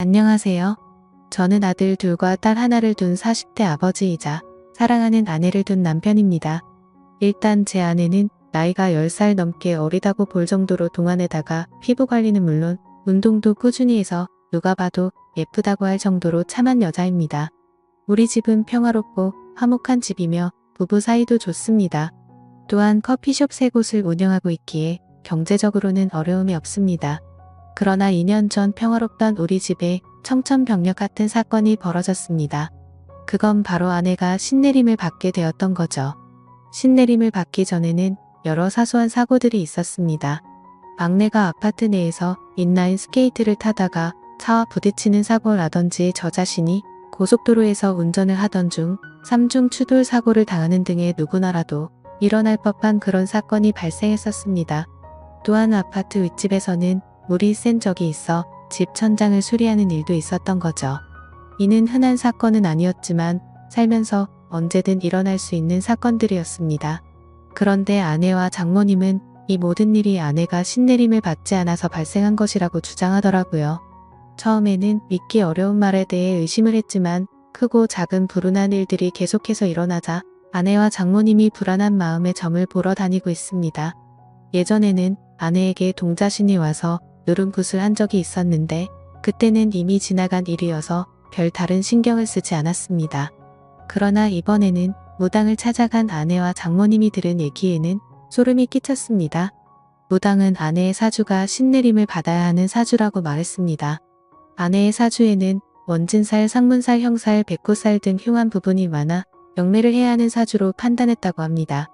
안녕하세요. 저는 아들 둘과 딸 하나를 둔 40대 아버지이자 사랑하는 아내를 둔 남편입니다. 일단 제 아내는 나이가 10살 넘게 어리다고 볼 정도로 동안에다가 피부 관리는 물론 운동도 꾸준히 해서 누가 봐도 예쁘다고 할 정도로 참한 여자입니다. 우리 집은 평화롭고 화목한 집이며 부부 사이도 좋습니다. 또한 커피숍 3곳을 운영하고 있기에 경제적으로는 어려움이 없습니다. 그러나 2년 전 평화롭던 우리 집에 청천벽력 같은 사건이 벌어졌습니다. 그건 바로 아내가 신내림을 받게 되었던 거죠. 신내림을 받기 전에는 여러 사소한 사고들이 있었습니다. 막내가 아파트 내에서 인라인 스케이트를 타다가 차와 부딪히는 사고라든지 저 자신이 고속도로에서 운전을 하던 중 3중 추돌 사고를 당하는 등의 누구나라도 일어날 법한 그런 사건이 발생했었습니다. 또한 아파트 윗집에서는 물이 센 적이 있어 집 천장을 수리하는 일도 있었던 거죠. 이는 흔한 사건은 아니었지만 살면서 언제든 일어날 수 있는 사건들이었습니다. 그런데 아내와 장모님은 이 모든 일이 아내가 신내림을 받지 않아서 발생한 것이라고 주장하더라고요. 처음에는 믿기 어려운 말에 대해 의심을 했지만 크고 작은 불운한 일들이 계속해서 일어나자 아내와 장모님이 불안한 마음에 점을 보러 다니고 있습니다. 예전에는 아내에게 동자신이 와서 누름굿을 한 적이 있었는데 그때는 이미 지나간 일이어서 별 다른 신경을 쓰지 않았습니다. 그러나 이번에는 무당을 찾아간 아내와 장모님이 들은 얘기에는 소름이 끼쳤습니다. 무당은 아내의 사주가 신내림을 받아야 하는 사주라고 말했습니다. 아내의 사주에는 원진살, 상문살, 형살, 백호살 등 흉한 부분이 많아 영매를 해야 하는 사주로 판단했다고 합니다.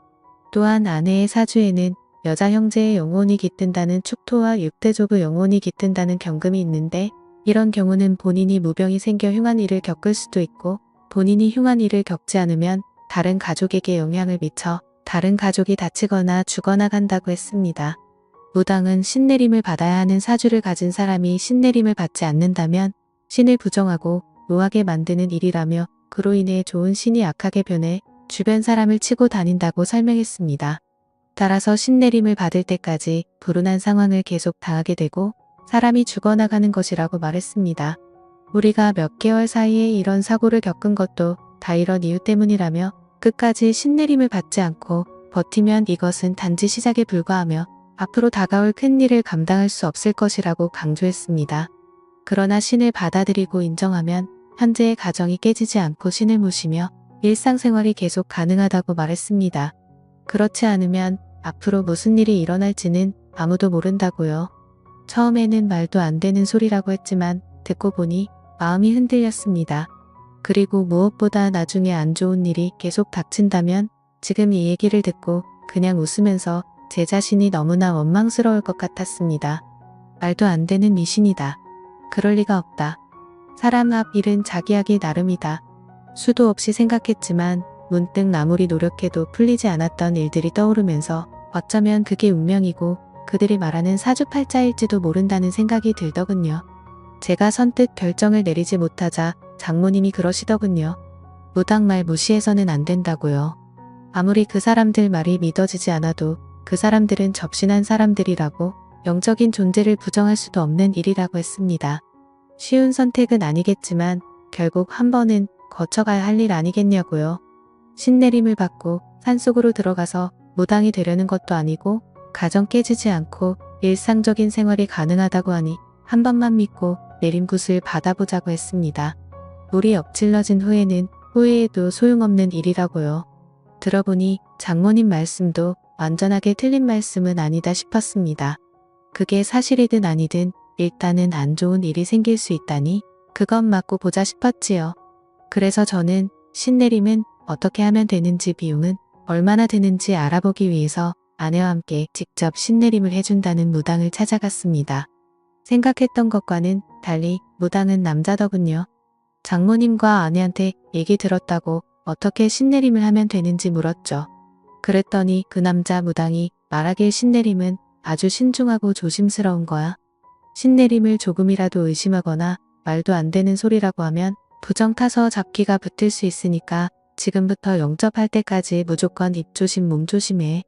또한 아내의 사주에는 여자 형제의 영혼이 깃든다는 축토와 육대조부 영혼이 깃든다는 경금이 있는데 이런 경우는 본인이 무병이 생겨 흉한 일을 겪을 수도 있고 본인이 흉한 일을 겪지 않으면 다른 가족에게 영향을 미쳐 다른 가족이 다치거나 죽어나 간다고 했습니다. 무당은 신내림을 받아야 하는 사주를 가진 사람이 신내림을 받지 않는다면 신을 부정하고 노하게 만드는 일이라며 그로 인해 좋은 신이 악하게 변해 주변 사람을 치고 다닌다고 설명했습니다. 따라서 신내림을 받을 때까지 불운한 상황을 계속 당하게 되고 사람이 죽어나가는 것이라고 말했습니다. 우리가 몇 개월 사이에 이런 사고를 겪은 것도 다 이런 이유 때문이라며 끝까지 신내림을 받지 않고 버티면 이것은 단지 시작에 불과하며 앞으로 다가올 큰 일을 감당할 수 없을 것이라고 강조했습니다. 그러나 신을 받아들이고 인정하면 현재의 가정이 깨지지 않고 신을 모시며 일상생활이 계속 가능하다고 말했습니다. 그렇지 않으면 앞으로 무슨 일이 일어날지는 아무도 모른다고요. 처음에는 말도 안 되는 소리라고 했지만 듣고 보니 마음이 흔들렸습니다. 그리고 무엇보다 나중에 안 좋은 일이 계속 닥친다면 지금 이 얘기를 듣고 그냥 웃으면서 제 자신이 너무나 원망스러울 것 같았습니다. 말도 안 되는 미신이다. 그럴 리가 없다. 사람 앞 일은 자기 하기 나름이다. 수도 없이 생각했지만 문득 아무리 노력해도 풀리지 않았던 일들이 떠오르면서 어쩌면 그게 운명이고 그들이 말하는 사주팔자일지도 모른다는 생각이 들더군요. 제가 선뜻 결정을 내리지 못하자 장모님이 그러시더군요. 무당 말 무시해서는 안 된다고요. 아무리 그 사람들 말이 믿어지지 않아도 그 사람들은 접신한 사람들이라고 영적인 존재를 부정할 수도 없는 일이라고 했습니다. 쉬운 선택은 아니겠지만 결국 한 번은 거쳐가야 할 일 아니겠냐고요. 신내림을 받고 산속으로 들어가서 무당이 되려는 것도 아니고 가정 깨지지 않고 일상적인 생활이 가능하다고 하니 한 번만 믿고 내림굿을 받아보자고 했습니다. 물이 엎질러진 후에는 후회해도 소용없는 일이라고요. 들어보니 장모님 말씀도 완전하게 틀린 말씀은 아니다 싶었습니다. 그게 사실이든 아니든 일단은 안 좋은 일이 생길 수 있다니 그것 맞고 보자 싶었지요. 그래서 저는 신내림은 어떻게 하면 되는지 비용은 얼마나 드는지 알아보기 위해서 아내와 함께 직접 신내림을 해준다는 무당을 찾아갔습니다. 생각했던 것과는 달리 무당은 남자더군요. 장모님과 아내한테 얘기 들었다고 어떻게 신내림을 하면 되는지 물었죠. 그랬더니 그 남자 무당이 말하길 신내림은 아주 신중하고 조심스러운 거야. 신내림을 조금이라도 의심하거나 말도 안 되는 소리라고 하면 부정 타서 잡기가 붙을 수 있으니까 지금부터 영접할 때까지 무조건 입조심 몸조심해.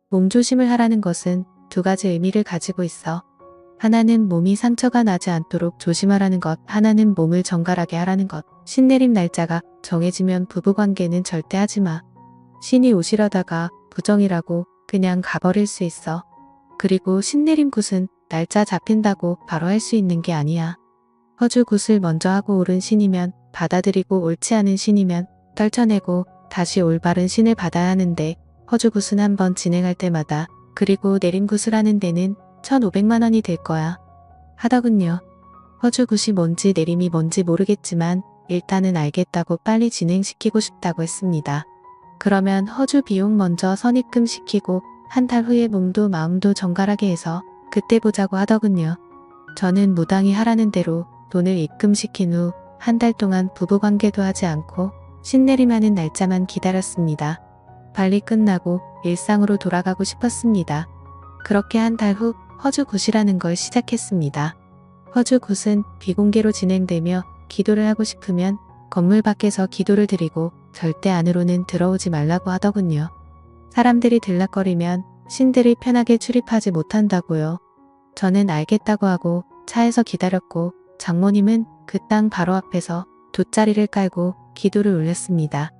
몸조심을 하라는 것은 두 가지 의미를 가지고 있어. 하나는 몸이 상처가 나지 않도록 조심하라는 것, 하나는 몸을 정갈하게 하라는 것. 신내림 날짜가 정해지면 부부관계는 절대 하지마. 신이 오시려다가 부정이라고 그냥 가버릴 수 있어. 그리고 신내림 굿은 날짜 잡힌다고 바로 할 수 있는 게 아니야. 허주 굿을 먼저 하고 옳은 신이면 받아들이고 옳지 않은 신이면 떨쳐내고 다시 올바른 신을 받아야 하는데 허주 굿은 한번 진행할 때마다 그리고 내림 굿을 하는 데는 1,500만 원이 될 거야. 하더군요. 허주 굿이 뭔지 내림이 뭔지 모르겠지만 일단은 알겠다고 빨리 진행시키고 싶다고 했습니다. 그러면 허주 비용 먼저 선입금 시키고 한 달 후에 몸도 마음도 정갈하게 해서 그때 보자고 하더군요. 저는 무당이 하라는 대로 돈을 입금시킨 후 한 달 동안 부부관계도 하지 않고 신내림하는 날짜만 기다렸습니다. 빨리 끝나고 일상으로 돌아가고 싶었습니다. 그렇게 한 달 후 허주 굿이라는 걸 시작했습니다. 허주 굿은 비공개로 진행되며 기도를 하고 싶으면 건물 밖에서 기도를 드리고 절대 안으로는 들어오지 말라고 하더군요. 사람들이 들락거리면 신들이 편하게 출입하지 못한다고요. 저는 알겠다고 하고 차에서 기다렸고 장모님은 그 땅 바로 앞에서 돗자리를 깔고 기도를 올렸습니다.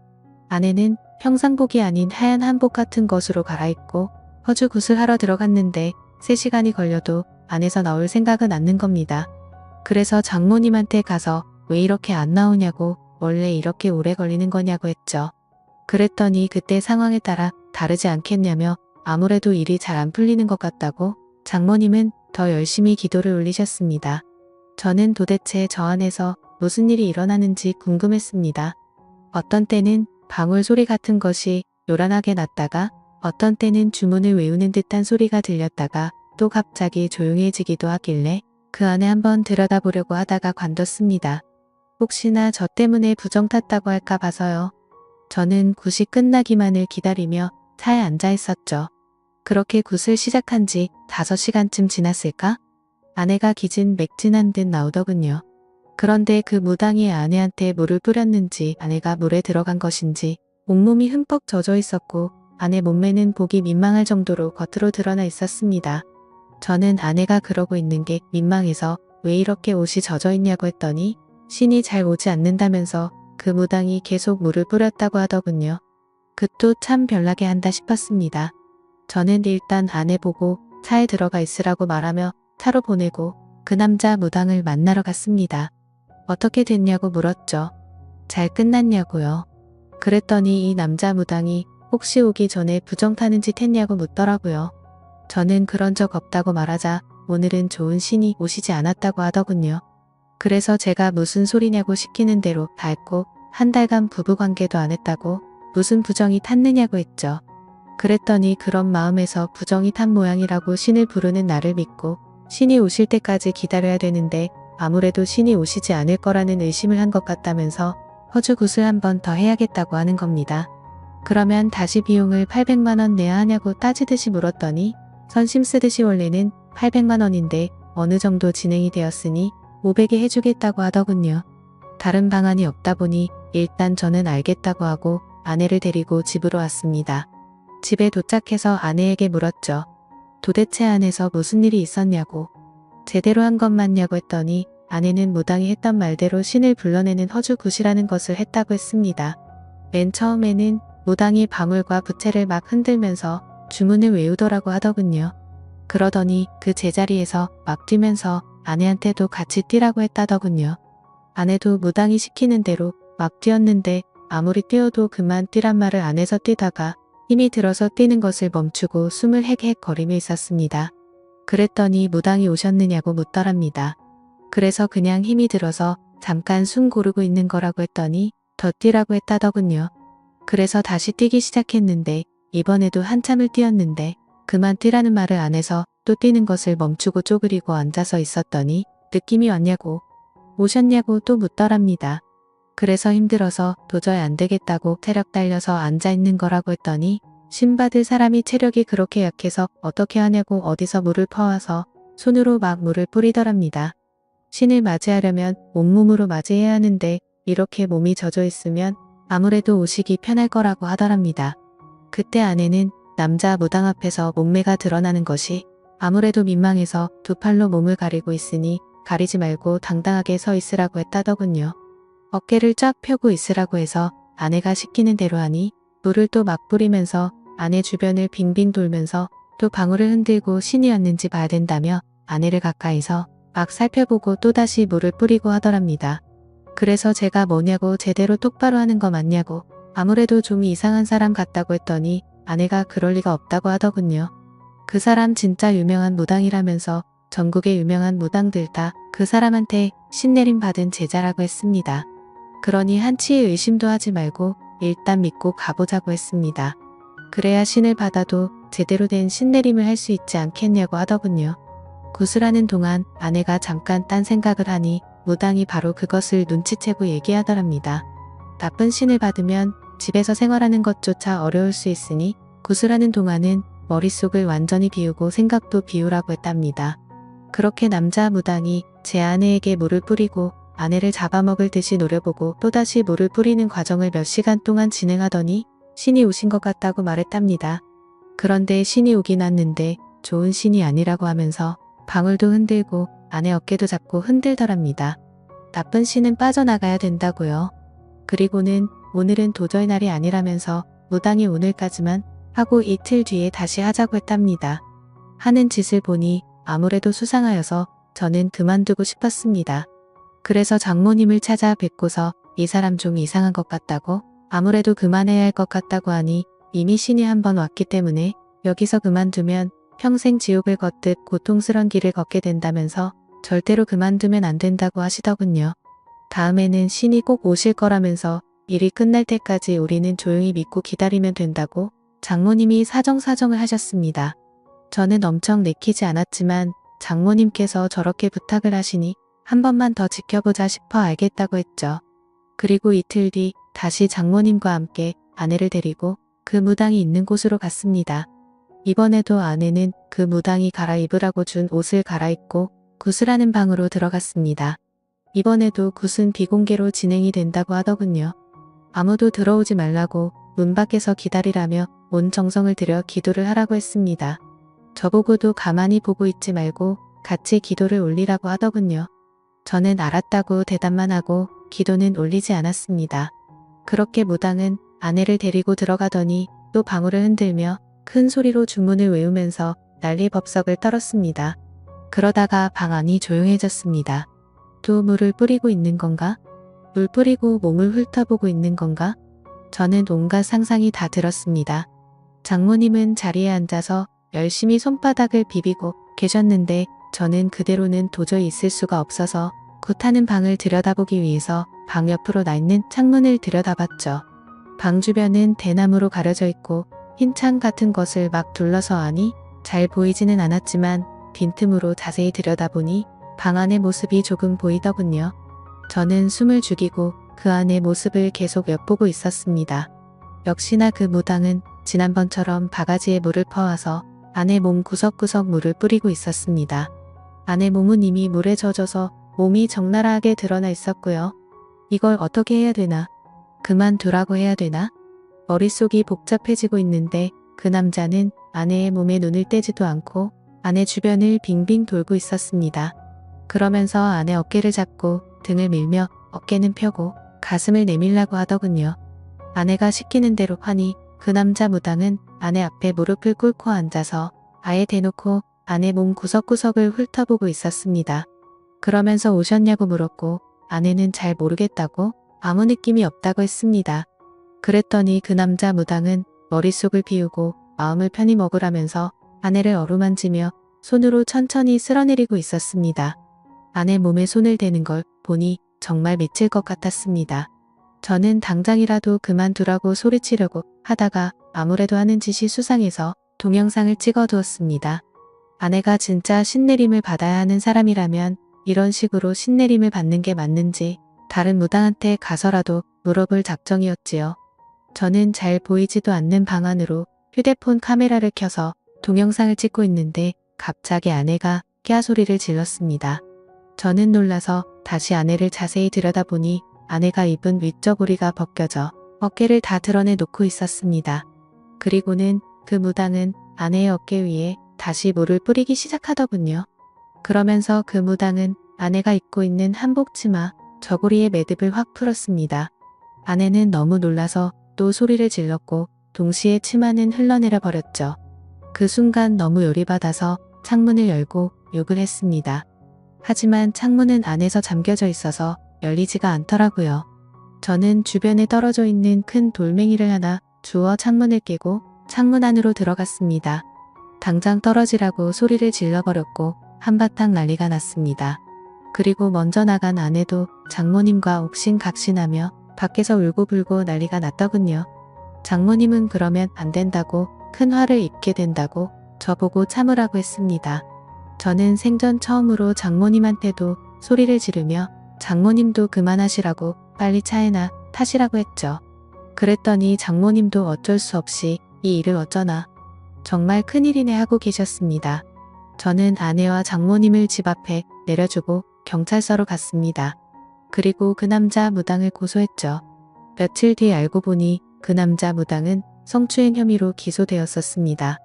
아내는 평상복이 아닌 하얀 한복 같은 것으로 갈아입고 허주 굿을 하러 들어갔는데 3시간이 걸려도 안에서 나올 생각은 않는 겁니다. 그래서 장모님한테 가서 왜 이렇게 안 나오냐고 원래 이렇게 오래 걸리는 거냐고 했죠. 그랬더니 그때 상황에 따라 다르지 않겠냐며 아무래도 일이 잘 안 풀리는 것 같다고 장모님은 더 열심히 기도를 올리셨습니다. 저는 도대체 저 안에서 무슨 일이 일어나는지 궁금했습니다. 어떤 때는 방울 소리 같은 것이 요란하게 났다가 어떤 때는 주문을 외우는 듯한 소리가 들렸다가 또 갑자기 조용해지기도 하길래 그 안에 한번 들여다보려고 하다가 관뒀습니다. 혹시나 저 때문에 부정 탔다고 할까 봐서요. 저는 굿이 끝나기만을 기다리며 차에 앉아 있었죠. 그렇게 굿을 시작한 지 5시간쯤 지났을까? 아내가 기진 맥진한 듯 나오더군요. 그런데 그 무당이 아내한테 물을 뿌렸는지 아내가 물에 들어간 것인지 온몸이 흠뻑 젖어 있었고 아내 몸매는 보기 민망할 정도로 겉으로 드러나 있었습니다. 저는 아내가 그러고 있는 게 민망해서 왜 이렇게 옷이 젖어 있냐고 했더니 신이 잘 오지 않는다면서 그 무당이 계속 물을 뿌렸다고 하더군요. 그도 참 별나게 한다 싶었습니다. 저는 일단 아내 보고 차에 들어가 있으라고 말하며 차로 보내고 그 남자 무당을 만나러 갔습니다. 어떻게 됐냐고 물었죠. 잘 끝났냐고요. 그랬더니 이 남자 무당이 혹시 오기 전에 부정 타는 짓 했냐고 묻더라고요. 저는 그런 적 없다고 말하자 오늘은 좋은 신이 오시지 않았다고 하더군요. 그래서 제가 무슨 소리냐고 시키는 대로 밟고 한 달간 부부관계도 안 했다고 무슨 부정이 탔느냐고 했죠. 그랬더니 그런 마음에서 부정이 탄 모양이라고 신을 부르는 나를 믿고 신이 오실 때까지 기다려야 되는데 아무래도 신이 오시지 않을 거라는 의심을 한 것 같다면서 허주 굿을 한 번 더 해야겠다고 하는 겁니다. 그러면 다시 비용을 800만 원 내야 하냐고 따지듯이 물었더니 선심 쓰듯이 원래는 800만 원인데 어느 정도 진행이 되었으니 500에 해주겠다고 하더군요. 다른 방안이 없다 보니 일단 저는 알겠다고 하고 아내를 데리고 집으로 왔습니다. 집에 도착해서 아내에게 물었죠. 도대체 안에서 무슨 일이 있었냐고. 제대로 한 것 맞냐고 했더니 아내는 무당이 했던 말대로 신을 불러내는 허주 굿이라는 것을 했다고 했습니다. 맨 처음에는 무당이 방울과 부채를 막 흔들면서 주문을 외우더라고 하더군요. 그러더니 그 제자리에서 막 뛰면서 아내한테도 같이 뛰라고 했다더군요. 아내도 무당이 시키는 대로 막 뛰었는데 아무리 뛰어도 그만 뛰란 말을 안 해서 뛰다가 힘이 들어서 뛰는 것을 멈추고 숨을 헥헥 거리며 있었습니다. 그랬더니 무당이 오셨느냐고 묻더랍니다. 그래서 그냥 힘이 들어서 잠깐 숨 고르고 있는 거라고 했더니 더 뛰라고 했다더군요. 그래서 다시 뛰기 시작했는데 이번에도 한참을 뛰었는데 그만 뛰라는 말을 안 해서 또 뛰는 것을 멈추고 쪼그리고 앉아서 있었더니 느낌이 왔냐고 오셨냐고 또 묻더랍니다. 그래서 힘들어서 도저히 안 되겠다고 체력 딸려서 앉아있는 거라고 했더니 신 받을 사람이 체력이 그렇게 약해서 어떻게 하냐고 어디서 물을 퍼와서 손으로 막 물을 뿌리더랍니다. 신을 맞이하려면 온몸으로 맞이해야 하는데 이렇게 몸이 젖어 있으면 아무래도 오시기 편할 거라고 하더랍니다. 그때 아내는 남자 무당 앞에서 몸매가 드러나는 것이 아무래도 민망해서 두 팔로 몸을 가리고 있으니 가리지 말고 당당하게 서 있으라고 했다더군요. 어깨를 쫙 펴고 있으라고 해서 아내가 시키는 대로 하니 물을 또 막 뿌리면서 아내 주변을 빙빙 돌면서 또 방울을 흔들고 신이 왔는지 봐야 된다며 아내를 가까이서 막 살펴보고 또다시 물을 뿌리고 하더랍니다. 그래서 제가 뭐냐고 제대로 똑바로 하는 거 맞냐고 아무래도 좀 이상한 사람 같다고 했더니 아내가 그럴 리가 없다고 하더군요. 그 사람 진짜 유명한 무당이라면서 전국의 유명한 무당들 다 그 사람한테 신내림 받은 제자라고 했습니다. 그러니 한치의 의심도 하지 말고 일단 믿고 가보자고 했습니다. 그래야 신을 받아도 제대로 된 신내림을 할 수 있지 않겠냐고 하더군요. 구슬하는 동안 아내가 잠깐 딴 생각을 하니 무당이 바로 그것을 눈치채고 얘기하더랍니다. 나쁜 신을 받으면 집에서 생활하는 것조차 어려울 수 있으니 구슬하는 동안은 머릿속을 완전히 비우고 생각도 비우라고 했답니다. 그렇게 남자 무당이 제 아내에게 물을 뿌리고 아내를 잡아먹을 듯이 노려보고 또다시 물을 뿌리는 과정을 몇 시간 동안 진행하더니 신이 오신 것 같다고 말했답니다. 그런데 신이 오긴 왔는데 좋은 신이 아니라고 하면서 방울도 흔들고 아내 어깨도 잡고 흔들더랍니다. 나쁜 신은 빠져나가야 된다고요. 그리고는 오늘은 도저히 날이 아니라면서 무당이 오늘까지만 하고 이틀 뒤에 다시 하자고 했답니다. 하는 짓을 보니 아무래도 수상하여서 저는 그만두고 싶었습니다. 그래서 장모님을 찾아 뵙고서 이 사람 좀 이상한 것 같다고 아무래도 그만해야 할 것 같다고 하니 이미 신이 한 번 왔기 때문에 여기서 그만두면 평생 지옥을 걷듯 고통스런 길을 걷게 된다면서 절대로 그만두면 안 된다고 하시더군요. 다음에는 신이 꼭 오실 거라면서 일이 끝날 때까지 우리는 조용히 믿고 기다리면 된다고 장모님이 사정사정을 하셨습니다. 저는 엄청 내키지 않았지만 장모님께서 저렇게 부탁을 하시니 한 번만 더 지켜보자 싶어 알겠다고 했죠. 그리고 이틀 뒤 다시 장모님과 함께 아내를 데리고 그 무당이 있는 곳으로 갔습니다. 이번에도 아내는 그 무당이 갈아입으라고 준 옷을 갈아입고 구슬하는 방으로 들어갔습니다. 이번에도 굿은 비공개로 진행이 된다고 하더군요. 아무도 들어오지 말라고 문 밖에서 기다리라며 온 정성을 들여 기도를 하라고 했습니다. 저보고도 가만히 보고 있지 말고 같이 기도를 올리라고 하더군요. 저는 알았다고 대답만 하고 기도는 올리지 않았습니다. 그렇게 무당은 아내를 데리고 들어가더니 또 방울을 흔들며 큰 소리로 주문을 외우면서 난리법석을 떨었습니다. 그러다가 방 안이 조용해졌습니다. 또 물을 뿌리고 있는 건가? 물 뿌리고 몸을 훑어보고 있는 건가? 저는 온갖 상상이 다 들었습니다. 장모님은 자리에 앉아서 열심히 손바닥을 비비고 계셨는데 저는 그대로는 도저히 있을 수가 없어서 굿하는 방을 들여다보기 위해서 방 옆으로 나 있는 창문을 들여다봤죠. 방 주변은 대나무로 가려져 있고 흰 창 같은 것을 막 둘러서 하니 잘 보이지는 않았지만 빈틈으로 자세히 들여다보니 방 안의 모습이 조금 보이더군요. 저는 숨을 죽이고 그 안의 모습을 계속 엿보고 있었습니다. 역시나 그 무당은 지난번처럼 바가지에 물을 퍼와서 아내 몸 구석구석 물을 뿌리고 있었습니다. 아내 몸은 이미 물에 젖어서 몸이 적나라하게 드러나 있었고요. 이걸 어떻게 해야 되나? 그만두라고 해야 되나? 머릿속이 복잡해지고 있는데 그 남자는 아내의 몸에 눈을 떼지도 않고 아내 주변을 빙빙 돌고 있었습니다. 그러면서 아내 어깨를 잡고 등을 밀며 어깨는 펴고 가슴을 내밀라고 하더군요. 아내가 시키는 대로 하니 그 남자 무당은 아내 앞에 무릎을 꿇고 앉아서 아예 대놓고 아내 몸 구석구석을 훑어보고 있었습니다. 그러면서 오셨냐고 물었고 아내는 잘 모르겠다고 아무 느낌이 없다고 했습니다. 그랬더니 그 남자 무당은 머릿속을 비우고 마음을 편히 먹으라면서 아내를 어루만지며 손으로 천천히 쓸어내리고 있었습니다. 아내 몸에 손을 대는 걸 보니 정말 미칠 것 같았습니다. 저는 당장이라도 그만두라고 소리치려고 하다가 아무래도 하는 짓이 수상해서 동영상을 찍어두었습니다. 아내가 진짜 신내림을 받아야 하는 사람이라면 이런 식으로 신내림을 받는 게 맞는지 다른 무당한테 가서라도 물어볼 작정이었지요. 저는 잘 보이지도 않는 방 안으로 휴대폰 카메라를 켜서 동영상을 찍고 있는데 갑자기 아내가 꺄 소리를 질렀습니다. 저는 놀라서 다시 아내를 자세히 들여다보니 아내가 입은 윗저고리가 벗겨져 어깨를 다 드러내 놓고 있었습니다. 그리고는 그 무당은 아내의 어깨 위에 다시 물을 뿌리기 시작하더군요. 그러면서 그 무당은 아내가 입고 있는 한복 치마, 저고리의 매듭을 확 풀었습니다. 아내는 너무 놀라서 또 소리를 질렀고 동시에 치마는 흘러내려 버렸죠. 그 순간 너무 열이받아서 창문을 열고 욕을 했습니다. 하지만 창문은 안에서 잠겨져 있어서 열리지가 않더라고요. 저는 주변에 떨어져 있는 큰 돌멩이를 하나 주워 창문을 깨고 창문 안으로 들어갔습니다. 당장 떨어지라고 소리를 질러버렸고 한바탕 난리가 났습니다. 그리고 먼저 나간 아내도 장모님과 옥신각신하며 밖에서 울고불고 난리가 났더군요. 장모님은 그러면 안 된다고 큰 화를 입게 된다고 저보고 참으라고 했습니다. 저는 생전 처음으로 장모님한테도 소리를 지르며 장모님도 그만하시라고 빨리 차에나 타시라고 했죠. 그랬더니 장모님도 어쩔 수 없이 이 일을 어쩌나 정말 큰일이네 하고 계셨습니다. 저는 아내와 장모님을 집 앞에 내려주고 경찰서로 갔습니다. 그리고 그 남자 무당을 고소했죠. 며칠 뒤 알고 보니 그 남자 무당은 성추행 혐의로 기소되었었습니다.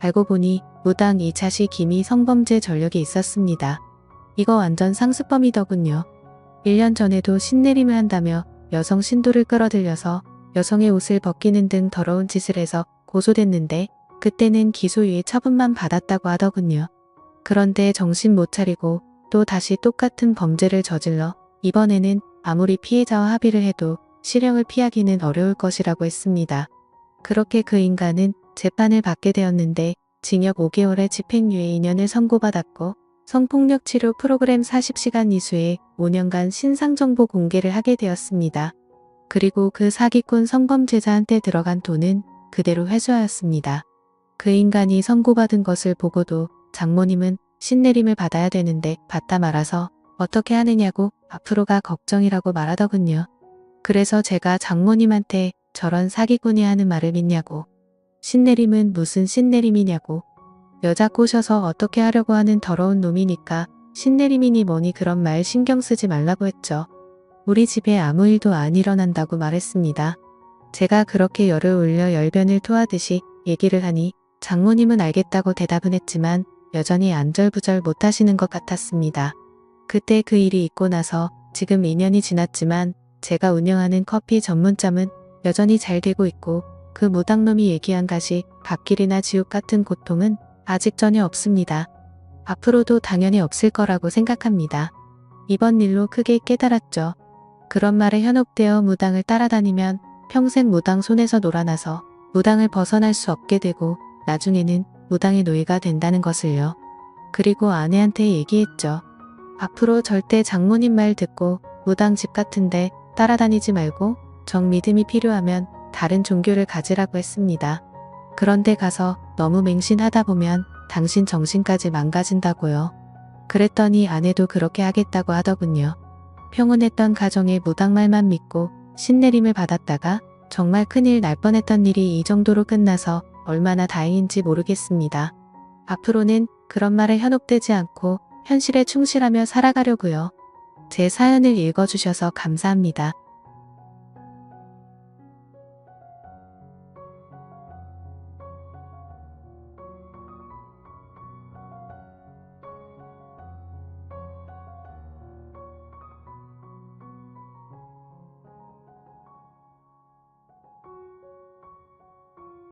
알고 보니 무당 2차 기미 성범죄 전력이 있었습니다. 이거 완전 상습범이더군요. 1년 전에도 신내림을 한다며 여성 신도를 끌어들여서 여성의 옷을 벗기는 등 더러운 짓을 해서 고소됐는데 그때는 기소유예 처분만 받았다고 하더군요. 그런데 정신 못 차리고 또 다시 똑같은 범죄를 저질러 이번에는 아무리 피해자와 합의를 해도 실형을 피하기는 어려울 것이라고 했습니다. 그렇게 그 인간은 재판을 받게 되었는데 징역 5개월에 집행유예 2년을 선고받았고 성폭력 치료 프로그램 40시간 이수에 5년간 신상정보 공개를 하게 되었습니다. 그리고 그 사기꾼 성범죄자한테 들어간 돈은 그대로 회수하였습니다. 그 인간이 선고받은 것을 보고도 장모님은 신내림을 받아야 되는데 받다 말아서 어떻게 하느냐고 앞으로가 걱정이라고 말하더군요. 그래서 제가 장모님한테 저런 사기꾼이 하는 말을 믿냐고, 신내림은 무슨 신내림이냐고, 여자 꼬셔서 어떻게 하려고 하는 더러운 놈이니까 신내림이니 뭐니 그런 말 신경 쓰지 말라고 했죠. 우리 집에 아무 일도 안 일어난다고 말했습니다. 제가 그렇게 열을 올려 열변을 토하듯이 얘기를 하니 장모님은 알겠다고 대답은 했지만 여전히 안절부절 못하시는 것 같았습니다. 그때 그 일이 있고 나서 지금 2년이 지났지만 제가 운영하는 커피 전문점은 여전히 잘 되고 있고 그 무당놈이 얘기한 가시, 갓길이나 지옥 같은 고통은 아직 전혀 없습니다. 앞으로도 당연히 없을 거라고 생각합니다. 이번 일로 크게 깨달았죠. 그런 말에 현혹되어 무당을 따라다니면 평생 무당 손에서 놀아나서 무당을 벗어날 수 없게 되고 나중에는 무당의 노예가 된다는 것을요. 그리고 아내한테 얘기했죠. 앞으로 절대 장모님 말 듣고 무당 집 같은데 따라다니지 말고 정 믿음이 필요하면 다른 종교를 가지라고 했습니다. 그런데 가서 너무 맹신하다 보면 당신 정신까지 망가진다고요. 그랬더니 아내도 그렇게 하겠다고 하더군요. 평온했던 가정의 무당 말만 믿고 신내림을 받았다가 정말 큰일 날 뻔했던 일이 이 정도로 끝나서 얼마나 다행인지 모르겠습니다. 앞으로는 그런 말에 현혹되지 않고 현실에 충실하며 살아가려고요. 제 사연을 읽어주셔서 감사합니다.